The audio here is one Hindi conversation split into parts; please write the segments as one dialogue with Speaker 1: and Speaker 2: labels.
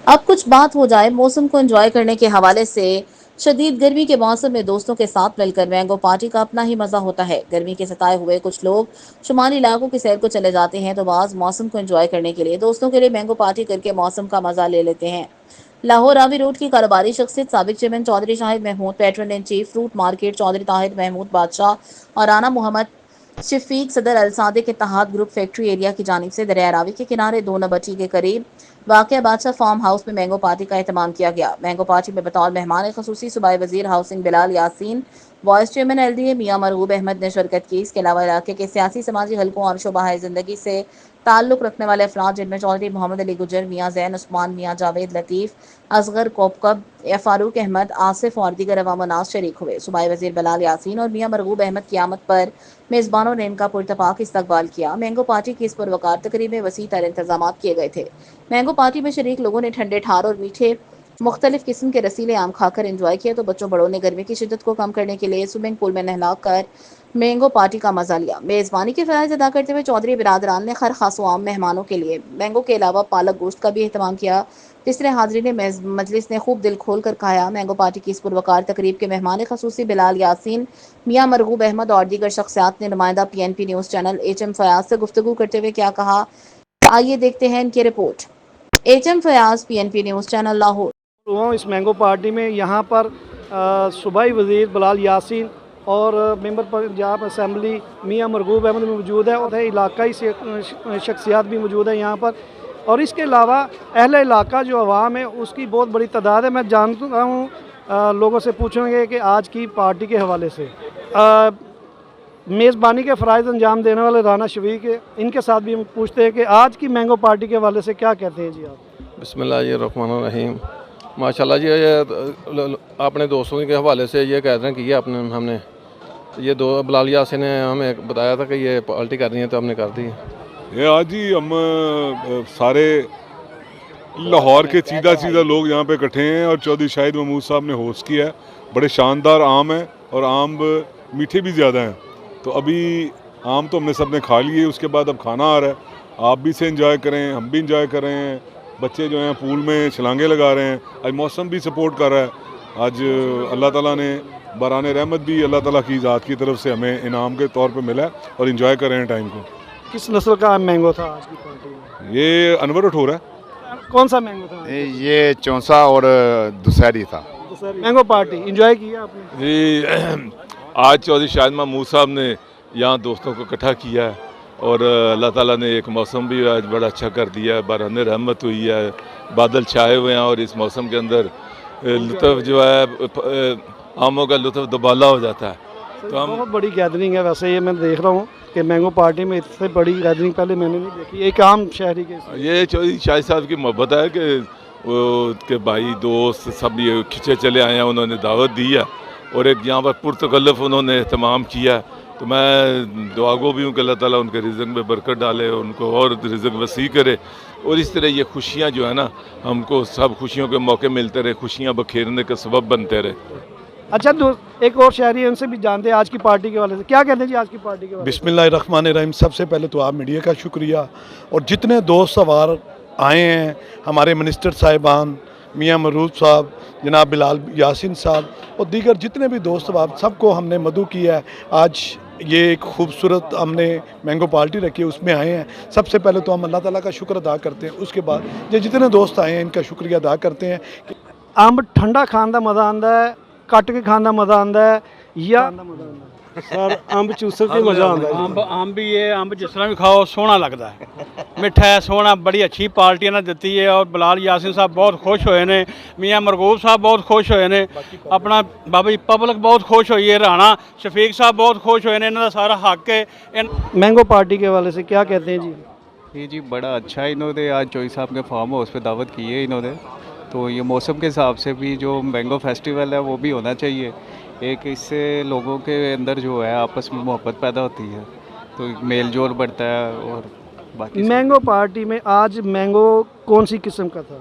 Speaker 1: अब कुछ बात हो जाए मौसम को एंजॉय करने के हवाले से। शदीद गर्मी के मौसम में दोस्तों के साथ मिलकर मैंगो पार्टी का अपना ही मजा होता है। गर्मी के सताए हुए कुछ लोग शुमाली इलाकों की सैर को चले जाते हैं, तो बाज मौसम को एंजॉय करने के लिए दोस्तों के लिए मैंगो पार्टी करके मौसम का मजा ले लेते हैं। लाहौर रावी रोड की कारोबारी शख्सियत साबिक chairman Chaudhry Shahid Mahmood, petrol and chief fruit market Chaudhry Tahir Mahmood Badshah और राना मोहम्मद शफीक सदर Al Sadiq Ittehad group factory area की जानिब से दरिया रावी के किनारे 2 नंबर के करीब वाक़या बादशाह फार्म हाउस में मैंगो पार्टी का एहतमाम किया गया। मैंगो पार्टी में बतौर मेहमान खसूसी सूबाई वजीर housing Bilal Yasin, vice chairman LDA मियां मरगूब अहमद ने शिरकत की। इसके अलावा इलाके के सियासी समाजी हलकों और शोबाह जिंदगी से ताल्लुक रखने वाले अफराद, जिनमें चौधरी मोहम्मद अली गुजर, मियां जैन उस्मान, मियां जावेद लतीफ़, असगर कोकब या फारूक अहमद, आसिफ और दीगर अवामनास शरीक हुए। सूबाई वजीर बिलाल यासीन और मियां मरगूब अहमद की आमद पर मेज़बानों ने इनका पुरतपाक इस्तकबाल किया। मैंगो पार्टी की इस पुरवकार तकरीब में वसी तर इंतजाम किए गए थे। मैंगो पार्टी में शरीक लोगों ने ठंडे ठार और मीठे मुख्तलिफ किस्म के रसीले आम खाकर एंजॉय किया, तो बच्चों बड़ों ने गर्मी की शिद्दत को कम करने के लिए स्विमिंग पूल में नहला कर मैंगो पार्टी का मजा लिया। मेज़बानी के फ़राइज़ अदा करते हुए चौधरी बिरादरान ने खैर खास आम मेहमानों के लिए मैंगो के अलावा पालक गोश्त का भी अहतमाम किया, जिसने हाजरीन मजलिस ने खूब दिल खोल कर खाया। मैंगो पार्टी की इस पुरवकार तकरीब के मेहमान खसूसी बिलाल यासीन, मियां मरगूब अहमद और दीगर शख्सियात ने नुमाइंदा PNP news channel HM Fayaz से गुफ्तगू करते हुए क्या कहा, आइए देखते हैं इनकी report. HM Fayaz, PNP news channel, Lahore.
Speaker 2: हुआ इस मैंगो पार्टी में यहाँ पर सूबाई वज़ीर बिलाल यासीन और मेंबर पंजाब असम्बली मियां मरगूब अहमद भी मौजूद है और इलाकाई शख्सियात भी मौजूद है यहाँ पर। और इसके अलावा अहले इलाका जो अवाम है उसकी बहुत बड़ी तादाद है। मैं जानता हूँ लोगों से पूछेंगे कि आज की पार्टी के हवाले से मेज़बानी के फ़राइज़ अंजाम देने वाले राना शफीक है, इनके साथ भी हम पूछते हैं कि आज की मैंगो पार्टी के हवाले से क्या कहते हैं जी आप।
Speaker 3: बिस्मिल्लाहिर्रहमानिर्रहीम। माशाल्लाह जी, ये अपने दोस्तों के हवाले से ये कह रहे हैं कि ये हमने ये दो बिलाल यासीन ने हमें बताया था कि ये पार्टी करनी है, तो हमने कर दी है।
Speaker 4: ये आज ही हम सारे लाहौर के सीधा लोग यहाँ पे इकट्ठे हैं और चौधरी शाहिद महमूद साहब ने होस्ट किया है। बड़े शानदार आम हैं और आम मीठे भी ज़्यादा हैं। तो अभी आम तो हमने सब ने खा लिए, उसके बाद अब खाना आ रहा है। आप भी से इंजॉय करें, हम भी इंजॉय कर रहे हैं। बच्चे जो हैं पूल में छलांगे लगा रहे हैं। आज मौसम भी सपोर्ट कर रहा है। आज अल्लाह ताला ने बरान रहमत भी अल्लाह ताला की ज़ात की तरफ से हमें इनाम के तौर पे मिला है और इंजॉय कर रहे हैं टाइम को।
Speaker 2: किस नस्ल का मैंगो था आज की पार्टी में?
Speaker 4: ये अनवर उठ हो रहा है।
Speaker 2: कौन सा मैंगो था?
Speaker 5: ये चौंसा और दुशहरी था।
Speaker 2: मैंगो पार्टी इंजॉय किया आपने?
Speaker 6: जी आज चौधरी शाहिद महमूद साहब ने यहाँ दोस्तों को इकट्ठा किया है और अल्लाह ताला ने एक मौसम भी आज बड़ा अच्छा कर दिया है। बरहन रहमत हुई है, बादल छाए हुए हैं और इस मौसम के अंदर लुत्फ़ जो है आमों का लुत्फ़ दुबाला हो जाता है।
Speaker 2: तो हम बहुत बड़ी गैदरिंग है। वैसे ये मैं देख रहा हूँ कि मैंगो पार्टी में इससे बड़ी गैदरिंग पहले मैंने नहीं देखी। एक आम शहरी के
Speaker 6: ये चौधरी शाहिद साहब की मोहब्बत है कि भाई दोस्त सब ये खिंचे चले आए हैं, उन्होंने दावत दी है और एक यहाँ पर पुरतकल्लुफ़ उन्होंने एहतमाम किया। तो मैं दुआ गो भी हूँ कि अल्लाह ताला उनके रिज़्क़ में बरकत डाले, उनको और रिज़्क़ वसी करे और इस तरह ये खुशियाँ जो है ना, हमको सब खुशियों के मौके मिलते रहे, खुशियाँ बखेरने का सबब बनते रहे।
Speaker 2: अच्छा दोस्त, एक और शहरी है, उनसे भी जानते हैं आज की पार्टी के वाले से क्या कहते हैं जी आज की पार्टी के वाले।
Speaker 7: बिस्मिल्लाहिर्रहमानिर्रहीम। सबसे पहले तो आप मीडिया का शुक्रिया और जितने दोस्त सवार आए हैं, हमारे मिनिस्टर साहिबान मियां मरूद साहब, जनाब बिलाल यासीन साहब और दीगर जितने भी दोस्त साहब, सबको हमने मदऊ किया है। आज ये एक खूबसूरत हमने मैंगो पार्टी रखी है, उसमें आए हैं। सबसे पहले तो हम अल्लाह ताला का शुक्र अदा करते हैं, उसके बाद ये जितने दोस्त आए हैं इनका शुक्रिया अदा करते हैं।
Speaker 2: अंब ठंडा खाने का मज़ा आता है, कट के खाने का मज़ा आता है या सर अंब चूसर के मज़ा आता है?
Speaker 8: अंब भी है, अंब जिस तरह भी खाओ सोहना लगता है, मिठा है, सोहना। बड़ी अच्छी पार्टी ने दी है और बिलाल यासीन साहब बहुत खुश होए ने, मियां मरगूब साहब बहुत खुश होए ने, अपना बाबा पब्लिक बहुत खुश हुई है, राणा शफीक साहब बहुत खुश होए ने। इन्होंने सारा हक है।
Speaker 2: मैंगो पार्टी के वाले से क्या कहते हैं जी?
Speaker 9: जी बड़ा अच्छा है, इन्होंने आज चौधरी साहब के फार्म हाउस पे दावत की है इन्होंने। तो ये मौसम के हिसाब से भी जो मैंगो फेस्टिवल है वो भी होना चाहिए। एक इससे लोगों के अंदर जो है आपस में मोहब्बत पैदा होती है, तो मेल जोल बढ़ता है। और बाकी
Speaker 2: मैंगो पार्टी में आज मैंगो कौन सी किस्म का था?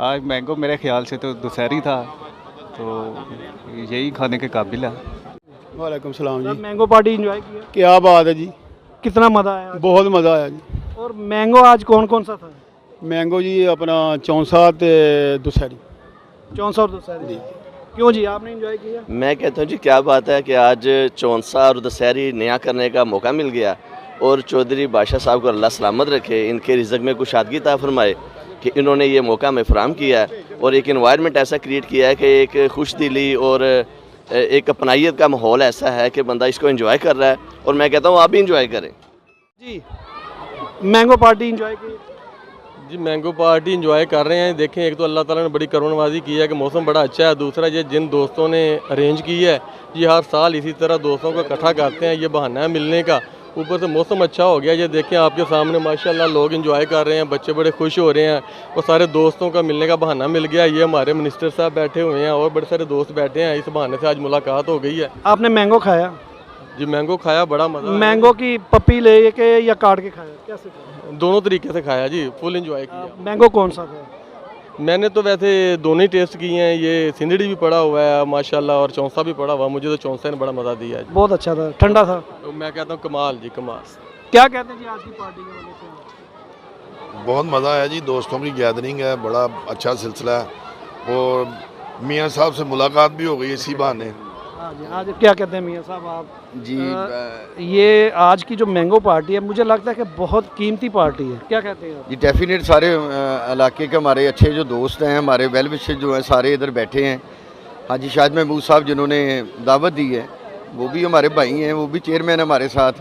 Speaker 9: आज मैंगो मेरे ख्याल से तो दुशहरी था, तो यही खाने के काबिल है।
Speaker 7: वालेकुम सलाम जी।
Speaker 2: मैंगो पार्टी एंजॉय किया?
Speaker 7: क्या बात है जी,
Speaker 2: कितना मज़ा आया?
Speaker 7: बहुत मज़ा आया जी।
Speaker 2: और मैंगो आज कौन कौन सा था?
Speaker 8: मैंगो जी अपना चौंसा ते दुसहरी।
Speaker 2: 64 और दशहरी क्यों जी आपने एंजॉय किया?
Speaker 10: मैं कहता हूँ जी क्या बात है कि आज चौंसा और दशहरी नया करने का मौका मिल गया और चौधरी बादशाह साहब को अल्लाह सलामत रखे, इनके रिज़्क़ में कुशादगी अता फरमाए कि इन्होंने ये मौका हमें फराहम किया है और एक इन्वायरमेंट ऐसा क्रिएट किया है कि एक खुश दिली और एक अपनाइयत का माहौल ऐसा है कि बंदा इसको एंजॉय कर रहा है और मैं कहता हूँ आप भी एंजॉय करें।
Speaker 2: जी मैंगो पार्टी एंजॉय की?
Speaker 3: जी मैंगो पार्टी इंजॉय कर रहे हैं। देखें एक तो अल्लाह ताला ने बड़ी करुणावाजी की है कि मौसम बड़ा अच्छा है, दूसरा ये जिन दोस्तों ने अरेंज की है ये हर साल इसी तरह दोस्तों को इकट्ठा करते हैं, ये बहाना है मिलने का, ऊपर से मौसम अच्छा हो गया। ये देखें आपके सामने माशाल्लाह लोग इंजॉय कर रहे हैं, बच्चे बड़े खुश हो रहे हैं और सारे दोस्तों का मिलने का बहाना मिल गया। ये हमारे मिनिस्टर साहब बैठे हुए हैं और बड़े सारे दोस्त बैठे हैं, इस बहाने से आज मुलाकात हो गई है।
Speaker 2: आपने मैंगो खाया?
Speaker 3: जी मैंगो खाया, बड़ा मज़ा।
Speaker 2: मैंगो की पप्पी ले के या काट के खाया, कैसे खाया?
Speaker 3: दोनों तरीके से खाया जी, फुल इंजॉय किया।
Speaker 2: मैंगो कौन सा था?
Speaker 3: मैंने तो वैसे दोनों ही टेस्ट किए हैं, ये सिंदड़ी भी पड़ा हुआ है माशाल्लाह और चौंसा भी पड़ा हुआ, मुझे तो चौंसा ने बड़ा मज़ा दिया है।
Speaker 2: बहुत अच्छा था, ठंडा था।
Speaker 3: तो मैं कहता हूँ कमाल जी कमाल।
Speaker 2: क्या कहते हैं जी आज की पार्टी के वजह से?
Speaker 11: बहुत मज़ा आया जी, दोस्तों की गैदरिंग है, बड़ा अच्छा सिलसिला है और मियाँ साहब से मुलाकात भी हो गई इसी बहाने।
Speaker 2: हाँ जी, आज क्या कहते हैं मियाँ साहब आप?
Speaker 5: जी
Speaker 2: ये आज की जो मैंगो पार्टी है मुझे लगता है कि बहुत कीमती पार्टी है, क्या कहते हैं आप?
Speaker 5: ये डेफिनेट सारे इलाके के हमारे अच्छे जो दोस्त हैं, हमारे वेल विशर जो हैं सारे इधर बैठे हैं। हाजी शाहिद महमूद साहब जिन्होंने दावत दी है वो भी हमारे भाई हैं, वो भी चेयरमैन हमारे साथ,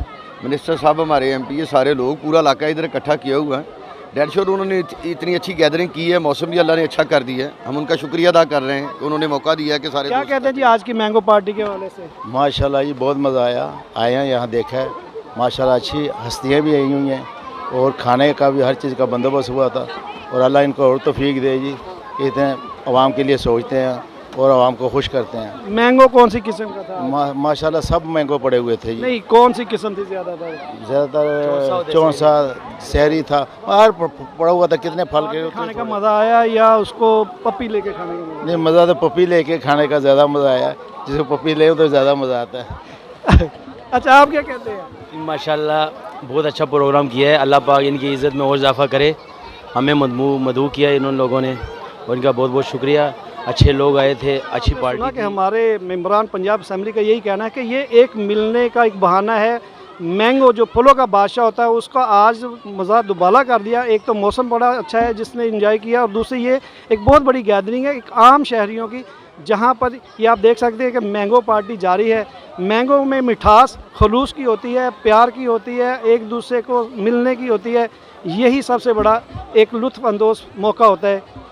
Speaker 5: मिनिस्टर साहब हमारे MP, ये सारे लोग पूरा इलाका इधर इकट्ठा किया हुआ है। डेढ़ श्योर उन्होंने इतनी अच्छी गैदरिंग की है, मौसम भी अल्लाह ने अच्छा कर दिया है, हम उनका शुक्रिया अदा कर रहे हैं कि उन्होंने मौका दिया है कि सारे।
Speaker 2: क्या कहते हैं जी आज की मैंगो पार्टी के हवाले से?
Speaker 12: माशाल्लाह जी बहुत मज़ा आया, आए हैं यहाँ देखा है, माशाल्लाह अच्छी हस्तियाँ भी आई हुई हैं और खाने का भी हर चीज़ का बंदोबस्त हुआ था और अल्लाह इनको और तौफीक दे जी, इतने आवाम के लिए सोचते हैं और आवाम को खुश करते हैं।
Speaker 2: मैंगो कौन सी किस्म का था?
Speaker 12: माशाल्लाह सब मैंगो पड़े हुए थे जी।
Speaker 2: नहीं, कौन सी किस्म थी ज़्यादातर?
Speaker 12: ज़्यादातर चौंसा शहरी था और पड़ा हुआ था, कितने फल के
Speaker 2: खाने का मज़ा आया या उसको पप्पी लेके खाने का मज़ा?
Speaker 12: नहीं, मज़ा तो पप्पी लेके खाने का ज़्यादा मज़ा आया, जिसको पप्पी ले तो ज़्यादा मज़ा आता है।
Speaker 2: अच्छा आप क्या कहते हैं?
Speaker 13: माशाल्लाह बहुत अच्छा प्रोग्राम किया है, अल्लाह पाक इनकी इज़्ज़त में और इजाफ़ा करे, हमें मदऊ किया इन लोगों ने और इनका बहुत बहुत शुक्रिया। अच्छे लोग आए थे, अच्छी पार्टी
Speaker 2: कि हमारे मेंबरान पंजाब असेंबली का यही कहना है कि ये एक मिलने का एक बहाना है। मैंगो जो फलों का बादशाह होता है उसका आज मज़ा दुबाला कर दिया। एक तो मौसम बड़ा अच्छा है जिसने एंजॉय किया और दूसरी ये एक बहुत बड़ी गैदरिंग है एक आम शहरियों की, जहाँ पर ये आप देख सकते हैं कि मैंगो पार्टी जारी है। मैंगो में मिठास खलूस की होती है, प्यार की होती है, एक दूसरे को मिलने की होती है, यही सबसे बड़ा एक लुत्फ़ अंदोज़ मौका होता है।